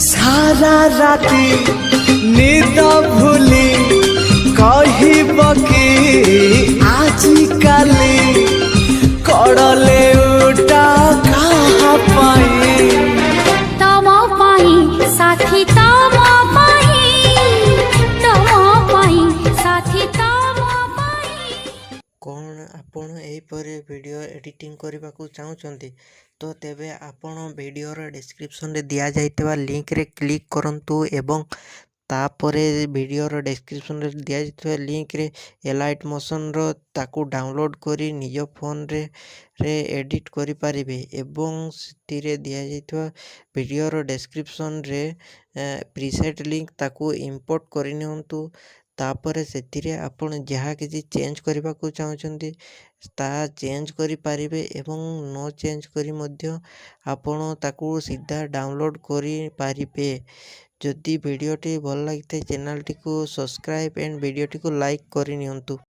सारा राती निद भूली कहब कि आजिकाली कड़ले उठा कहाँ पाई तम पाई साथी तम पाई साथी तम पाई। कौन आपण एहीपरि वीडियो एडिटिंग करने को चाहते तो तेबे आपण वीडियोर डिस्क्रिप्शन रे दिया जाइतबा लिंक रे क्लिक करंतु एवं तापरे वीडियोर डिस्क्रिप्शन रे दिया जाइतबा लिंक रे एलाइट मोशन रो ताकू डाउनलोड करी निज फोन रे एडिट करि पारिबे एवं सिथिरे दिया जाइतबा वीडियोर डिस्क्रिप्शन रे प्रीसेट लिंक ताकू इंपोर्ट करि नियंतु। तापर से आपण जहाँ किसी चेंज करने को चाहते ता चेंज करि पारिबे एवं नो चेंज करी मध्य आपण ताकू सीधा डाउनलोड करि पारिबे। जदि वीडियोटी भल लगी चैनल टी को सब्सक्राइब एंड वीडियोटी को लाइक करि नियंतु।